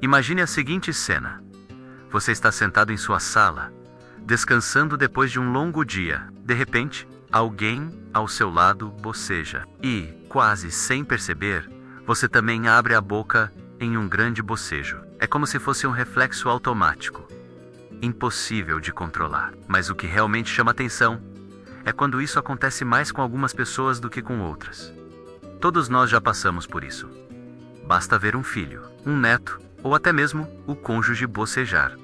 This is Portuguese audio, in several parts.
Imagine a seguinte cena. Você está sentado em sua sala, descansando depois de um longo dia. De repente, alguém ao seu lado boceja. E, quase sem perceber, você também abre a boca em um grande bocejo. É como se fosse um reflexo automático, impossível de controlar. Mas o que realmente chama atenção é quando isso acontece mais com algumas pessoas do que com outras. Todos nós já passamos por isso. Basta ver um filho, um neto, ou até mesmo o cônjuge bocejar.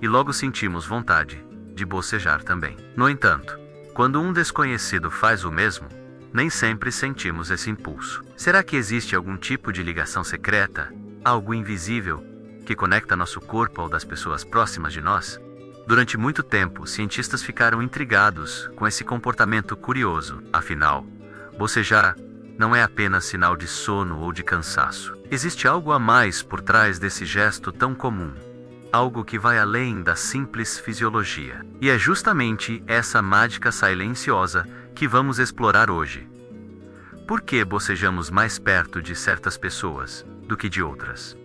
E logo sentimos vontade de bocejar também. No entanto, quando um desconhecido faz o mesmo, nem sempre sentimos esse impulso. Será que existe algum tipo de ligação secreta, algo invisível, que conecta nosso corpo ao das pessoas próximas de nós? Durante muito tempo, cientistas ficaram intrigados com esse comportamento curioso. Afinal, bocejar não é apenas sinal de sono ou de cansaço. Existe algo a mais por trás desse gesto tão comum. Algo que vai além da simples fisiologia. E é justamente essa mágica silenciosa que vamos explorar hoje. Por que bocejamos mais perto de certas pessoas do que de outras?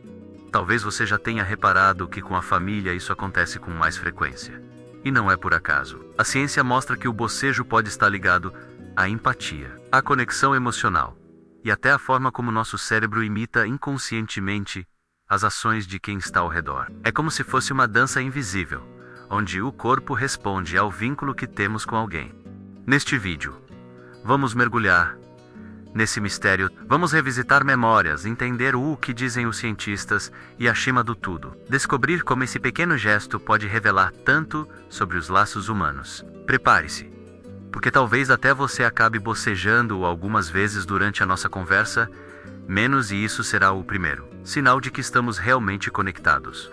Talvez você já tenha reparado que com a família isso acontece com mais frequência. E não é por acaso. A ciência mostra que o bocejo pode estar ligado à empatia, à conexão emocional, e até à forma como nosso cérebro imita inconscientemente as ações de quem está ao redor. É como se fosse uma dança invisível, onde o corpo responde ao vínculo que temos com alguém. Neste vídeo, vamos mergulhar nesse mistério, vamos revisitar memórias, entender o que dizem os cientistas e, acima do tudo, descobrir como esse pequeno gesto pode revelar tanto sobre os laços humanos. Prepare-se, porque talvez até você acabe bocejando algumas vezes durante a nossa conversa, menos e isso será o primeiro sinal de que estamos realmente conectados.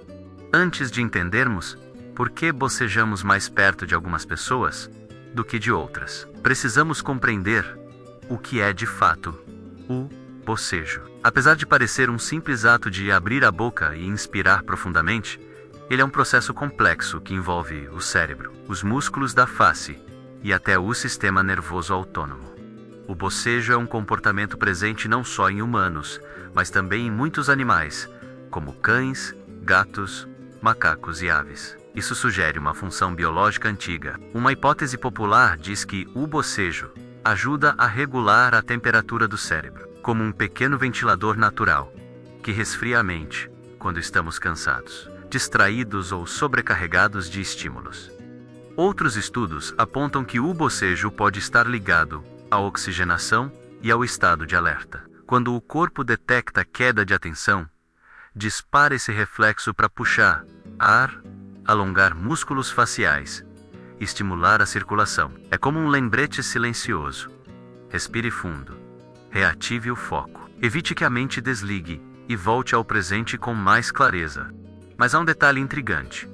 Antes de entendermos por que bocejamos mais perto de algumas pessoas do que de outras, precisamos compreender o que é de fato o bocejo. Apesar de parecer um simples ato de abrir a boca e inspirar profundamente, ele é um processo complexo que envolve o cérebro, os músculos da face e até o sistema nervoso autônomo. O bocejo é um comportamento presente não só em humanos, mas também em muitos animais, como cães, gatos, macacos e aves. Isso sugere uma função biológica antiga. Uma hipótese popular diz que o bocejo ajuda a regular a temperatura do cérebro, como um pequeno ventilador natural, que resfria a mente quando estamos cansados, distraídos ou sobrecarregados de estímulos. Outros estudos apontam que o bocejo pode estar ligado à oxigenação e ao estado de alerta. Quando o corpo detecta queda de atenção, dispara esse reflexo para puxar ar, alongar músculos faciais, estimular a circulação. É como um lembrete silencioso. Respire fundo. Reative o foco. Evite que a mente desligue e volte ao presente com mais clareza. Mas há um detalhe intrigante.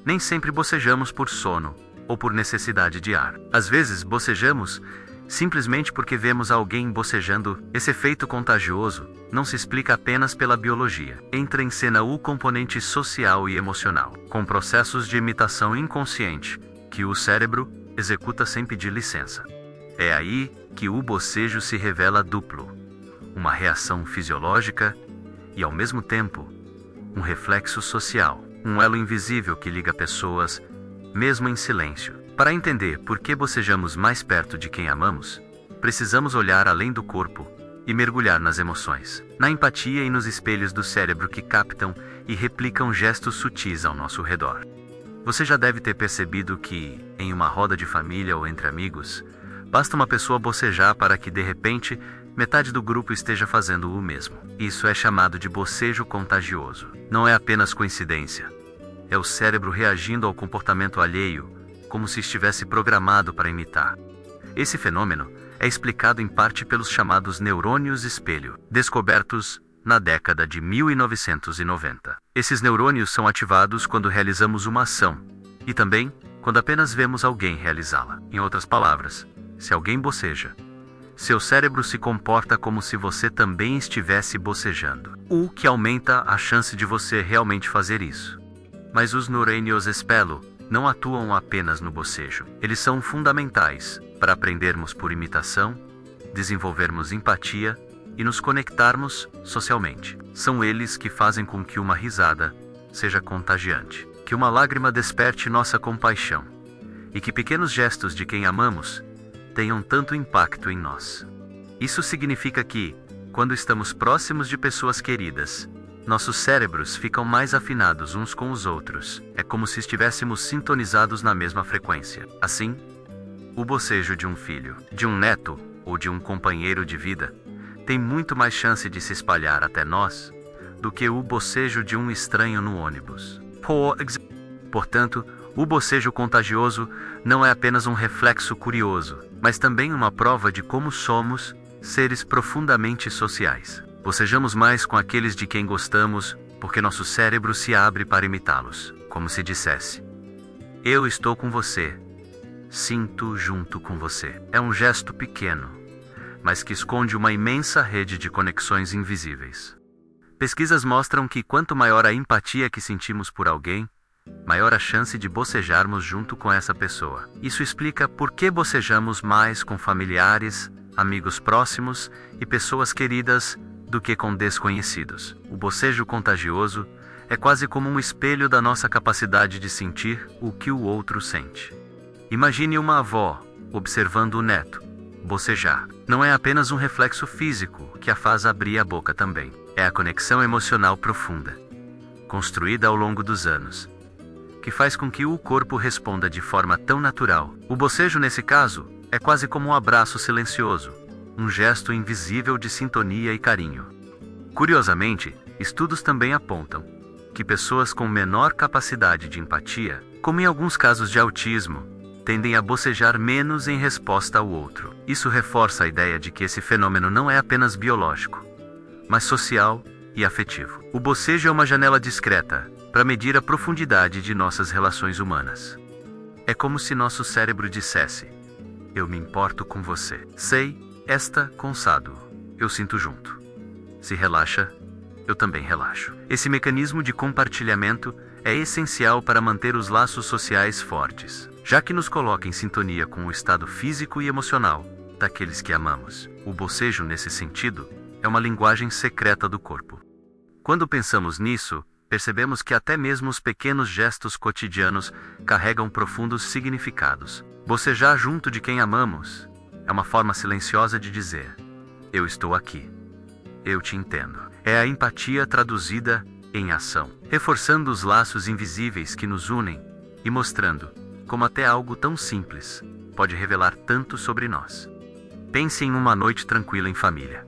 Nem sempre bocejamos por sono ou por necessidade de ar. Às vezes bocejamos simplesmente porque vemos alguém bocejando. Esse efeito contagioso não se explica apenas pela biologia. Entra em cena o componente social e emocional, com processos de imitação inconsciente que o cérebro executa sem pedir licença. É aí que o bocejo se revela duplo, uma reação fisiológica e, ao mesmo tempo, um reflexo social, um elo invisível que liga pessoas, mesmo em silêncio. Para entender por que bocejamos mais perto de quem amamos, precisamos olhar além do corpo e mergulhar nas emoções, na empatia e nos espelhos do cérebro que captam e replicam gestos sutis ao nosso redor. Você já deve ter percebido que, em uma roda de família ou entre amigos, basta uma pessoa bocejar para que, de repente, metade do grupo esteja fazendo o mesmo. Isso é chamado de bocejo contagioso. Não é apenas coincidência. É o cérebro reagindo ao comportamento alheio, como se estivesse programado para imitar. Esse fenômeno é explicado em parte pelos chamados neurônios espelho, descobertos na década de 1990. Esses neurônios são ativados quando realizamos uma ação, e também quando apenas vemos alguém realizá-la. Em outras palavras, se alguém boceja, seu cérebro se comporta como se você também estivesse bocejando, o que aumenta a chance de você realmente fazer isso. Mas os neurônios espelho não atuam apenas no bocejo. Eles são fundamentais para aprendermos por imitação, desenvolvermos empatia e nos conectarmos socialmente. São eles que fazem com que uma risada seja contagiante, que uma lágrima desperte nossa compaixão, e que pequenos gestos de quem amamos tenham tanto impacto em nós. Isso significa que, quando estamos próximos de pessoas queridas, nossos cérebros ficam mais afinados uns com os outros. É como se estivéssemos sintonizados na mesma frequência. Assim, o bocejo de um filho, de um neto ou de um companheiro de vida tem muito mais chance de se espalhar até nós do que o bocejo de um estranho no ônibus. Portanto, o bocejo contagioso não é apenas um reflexo curioso, mas também uma prova de como somos seres profundamente sociais. Bocejamos mais com aqueles de quem gostamos porque nosso cérebro se abre para imitá-los, como se dissesse: eu estou com você, sinto junto com você. É um gesto pequeno, mas que esconde uma imensa rede de conexões invisíveis. Pesquisas mostram que quanto maior a empatia que sentimos por alguém, maior a chance de bocejarmos junto com essa pessoa. Isso explica por que bocejamos mais com familiares, amigos próximos e pessoas queridas do que com desconhecidos. O bocejo contagioso é quase como um espelho da nossa capacidade de sentir o que o outro sente. Imagine uma avó observando o neto bocejar. Não é apenas um reflexo físico que a faz abrir a boca também. É a conexão emocional profunda, construída ao longo dos anos, que faz com que o corpo responda de forma tão natural. O bocejo, nesse caso, é quase como um abraço silencioso, um gesto invisível de sintonia e carinho. Curiosamente, estudos também apontam que pessoas com menor capacidade de empatia, como em alguns casos de autismo, tendem a bocejar menos em resposta ao outro. Isso reforça a ideia de que esse fenômeno não é apenas biológico, mas social e afetivo. O bocejo é uma janela discreta para medir a profundidade de nossas relações humanas. É como se nosso cérebro dissesse: eu me importo com você. Sei, esta cansado, eu sinto junto. Se relaxa, eu também relaxo. Esse mecanismo de compartilhamento é essencial para manter os laços sociais fortes, já que nos coloca em sintonia com o estado físico e emocional daqueles que amamos. O bocejo, nesse sentido, é uma linguagem secreta do corpo. Quando pensamos nisso, percebemos que até mesmo os pequenos gestos cotidianos carregam profundos significados. Bocejar junto de quem amamos é uma forma silenciosa de dizer: eu estou aqui. Eu te entendo. É a empatia traduzida em ação, reforçando os laços invisíveis que nos unem e mostrando como até algo tão simples pode revelar tanto sobre nós. Pense em uma noite tranquila em família.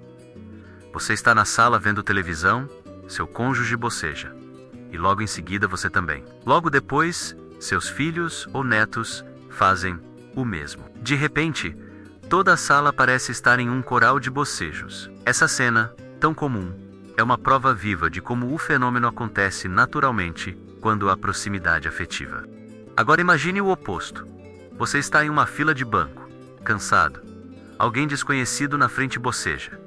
Você está na sala vendo televisão, seu cônjuge boceja, e logo em seguida você também. Logo depois, seus filhos ou netos fazem o mesmo. De repente, toda a sala parece estar em um coral de bocejos. Essa cena, tão comum, é uma prova viva de como o fenômeno acontece naturalmente quando há proximidade afetiva. Agora imagine o oposto. Você está em uma fila de banco, cansado. Alguém desconhecido na frente boceja,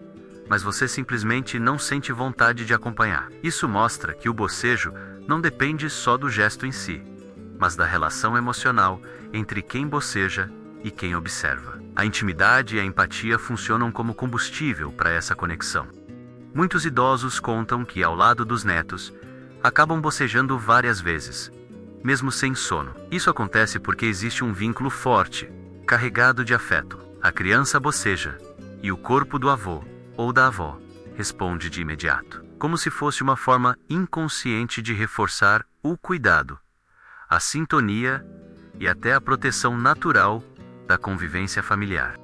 mas você simplesmente não sente vontade de acompanhar. Isso mostra que o bocejo não depende só do gesto em si, mas da relação emocional entre quem boceja e quem observa. A intimidade e a empatia funcionam como combustível para essa conexão. Muitos idosos contam que, ao lado dos netos, acabam bocejando várias vezes, mesmo sem sono. Isso acontece porque existe um vínculo forte, carregado de afeto. A criança boceja, e o corpo do avô, ou da avó, responde de imediato, como se fosse uma forma inconsciente de reforçar o cuidado, a sintonia e até a proteção natural da convivência familiar.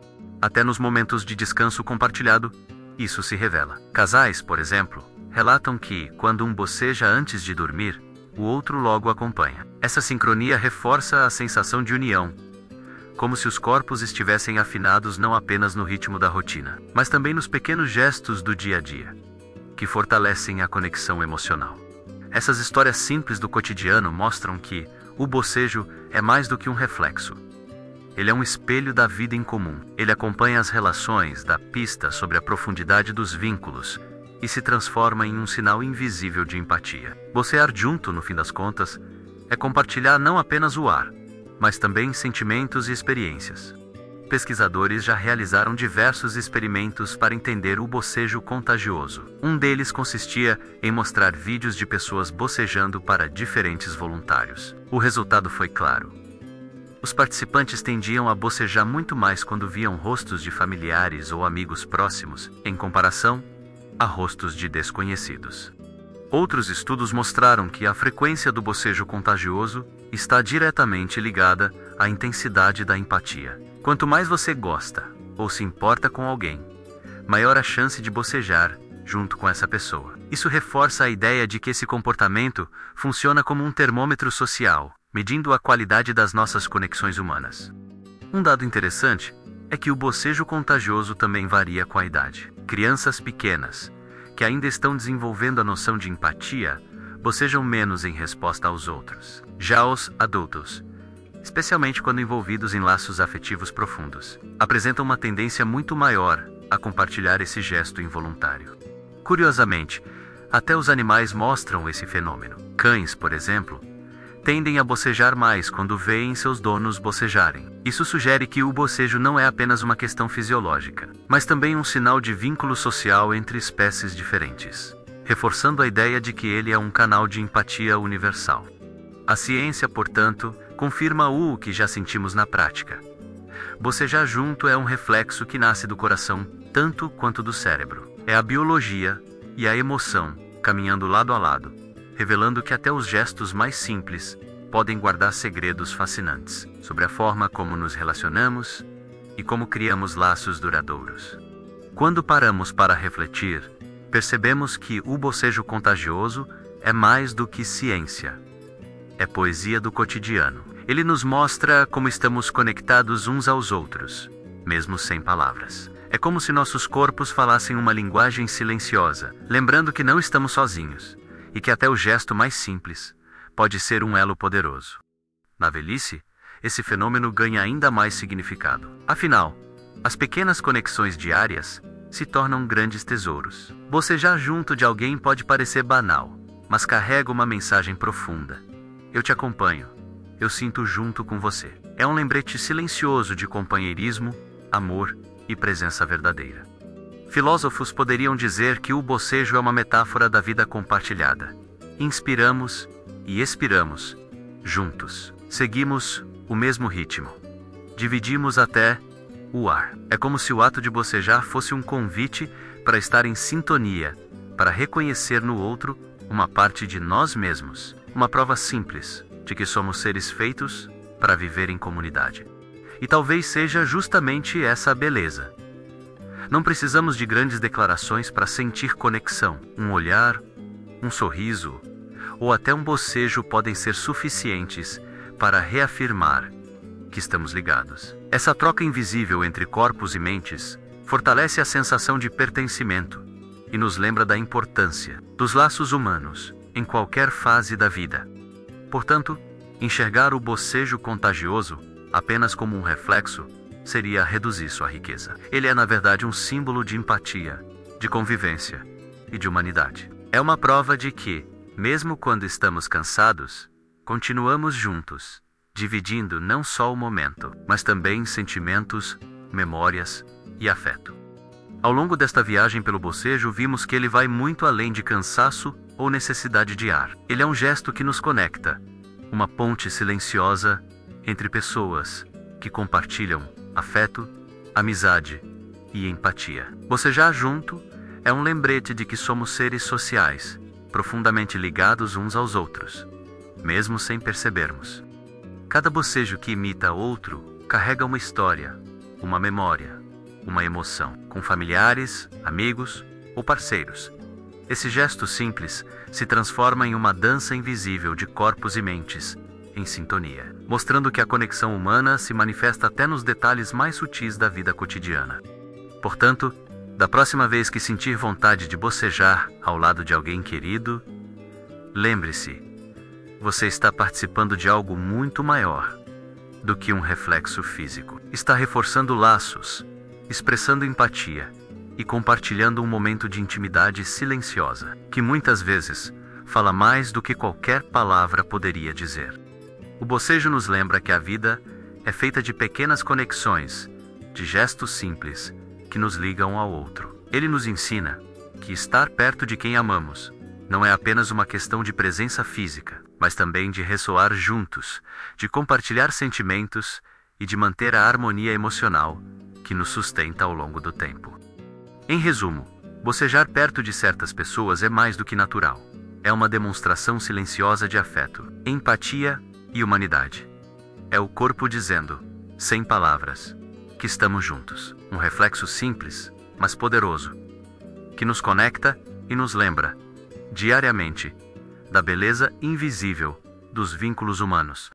Até nos momentos de descanso compartilhado, isso se revela. Casais, por exemplo, relatam que, quando um boceja antes de dormir, o outro logo acompanha. Essa sincronia reforça a sensação de união, como se os corpos estivessem afinados não apenas no ritmo da rotina, mas também nos pequenos gestos do dia a dia, que fortalecem a conexão emocional. Essas histórias simples do cotidiano mostram que o bocejo é mais do que um reflexo. Ele é um espelho da vida em comum. Ele acompanha as relações, dá pista sobre a profundidade dos vínculos e se transforma em um sinal invisível de empatia. Bocear junto, no fim das contas, é compartilhar não apenas o ar, mas também sentimentos e experiências. pesquisadores já realizaram diversos experimentos para entender o bocejo contagioso. Um deles consistia em mostrar vídeos de pessoas bocejando para diferentes voluntários. O resultado foi claro. Os participantes tendiam a bocejar muito mais quando viam rostos de familiares ou amigos próximos, em comparação a rostos de desconhecidos. Outros estudos mostraram que a frequência do bocejo contagioso está diretamente ligada à intensidade da empatia. Quanto mais você gosta ou se importa com alguém, maior a chance de bocejar junto com essa pessoa. Isso reforça a ideia de que esse comportamento funciona como um termômetro social, medindo a qualidade das nossas conexões humanas. Um dado interessante é que o bocejo contagioso também varia com a idade. Crianças pequenas, que ainda estão desenvolvendo a noção de empatia, bocejam menos em resposta aos outros. Já os adultos, especialmente quando envolvidos em laços afetivos profundos, apresentam uma tendência muito maior a compartilhar esse gesto involuntário. Curiosamente, até os animais mostram esse fenômeno. Cães, por exemplo, tendem a bocejar mais quando veem seus donos bocejarem. Isso sugere que o bocejo não é apenas uma questão fisiológica, mas também um sinal de vínculo social entre espécies diferentes, reforçando a ideia de que ele é um canal de empatia universal. A ciência, portanto, confirma o que já sentimos na prática. Bocejar junto é um reflexo que nasce do coração tanto quanto do cérebro. É a biologia e a emoção caminhando lado a lado, revelando que até os gestos mais simples podem guardar segredos fascinantes sobre a forma como nos relacionamos e como criamos laços duradouros. Quando paramos para refletir, percebemos que o bocejo contagioso é mais do que ciência. É poesia do cotidiano. Ele nos mostra como estamos conectados uns aos outros, mesmo sem palavras. É como se nossos corpos falassem uma linguagem silenciosa, lembrando que não estamos sozinhos, e que até o gesto mais simples pode ser um elo poderoso. Na velhice, esse fenômeno ganha ainda mais significado. Afinal, as pequenas conexões diárias se tornam grandes tesouros. Bocejar junto de alguém pode parecer banal, mas carrega uma mensagem profunda. Eu te acompanho. Eu sinto junto com você. É um lembrete silencioso de companheirismo, amor e presença verdadeira. Filósofos poderiam dizer que o bocejo é uma metáfora da vida compartilhada. Inspiramos e expiramos juntos. Seguimos o mesmo ritmo. Dividimos até o ar. É como se o ato de bocejar fosse um convite para estar em sintonia, para reconhecer no outro uma parte de nós mesmos. Uma prova simples de que somos seres feitos para viver em comunidade. E talvez seja justamente essa a beleza. Não precisamos de grandes declarações para sentir conexão. Um olhar, um sorriso ou até um bocejo podem ser suficientes para reafirmar que estamos ligados. Essa troca invisível entre corpos e mentes fortalece a sensação de pertencimento e nos lembra da importância dos laços humanos em qualquer fase da vida. Portanto, enxergar o bocejo contagioso apenas como um reflexo seria reduzir sua riqueza. Ele é, na verdade, um símbolo de empatia, de convivência e de humanidade. É uma prova de que, mesmo quando estamos cansados, continuamos juntos, dividindo não só o momento, mas também sentimentos, memórias e afeto. Ao longo desta viagem pelo bocejo, vimos que ele vai muito além de cansaço ou necessidade de ar. Ele é um gesto que nos conecta, uma ponte silenciosa entre pessoas que compartilham afeto, amizade e empatia. Bocejar junto é um lembrete de que somos seres sociais, profundamente ligados uns aos outros, mesmo sem percebermos. Cada bocejo que imita outro carrega uma história, uma memória, uma emoção, com familiares, amigos ou parceiros. Esse gesto simples se transforma em uma dança invisível de corpos e mentes em sintonia, mostrando que a conexão humana se manifesta até nos detalhes mais sutis da vida cotidiana. Portanto, da próxima vez que sentir vontade de bocejar ao lado de alguém querido, lembre-se, você está participando de algo muito maior do que um reflexo físico. Está reforçando laços, expressando empatia e compartilhando um momento de intimidade silenciosa, que muitas vezes fala mais do que qualquer palavra poderia dizer. O bocejo nos lembra que a vida é feita de pequenas conexões de gestos simples que nos ligam um ao outro. Ele nos ensina que estar perto de quem amamos não é apenas uma questão de presença física, mas também de ressoar juntos, de compartilhar sentimentos e de manter a harmonia emocional que nos sustenta ao longo do tempo. Em resumo, bocejar perto de certas pessoas é mais do que natural. É uma demonstração silenciosa de afeto, empatia e humanidade. É o corpo dizendo, sem palavras, que estamos juntos. Um reflexo simples, mas poderoso, que nos conecta e nos lembra, diariamente, da beleza invisível dos vínculos humanos.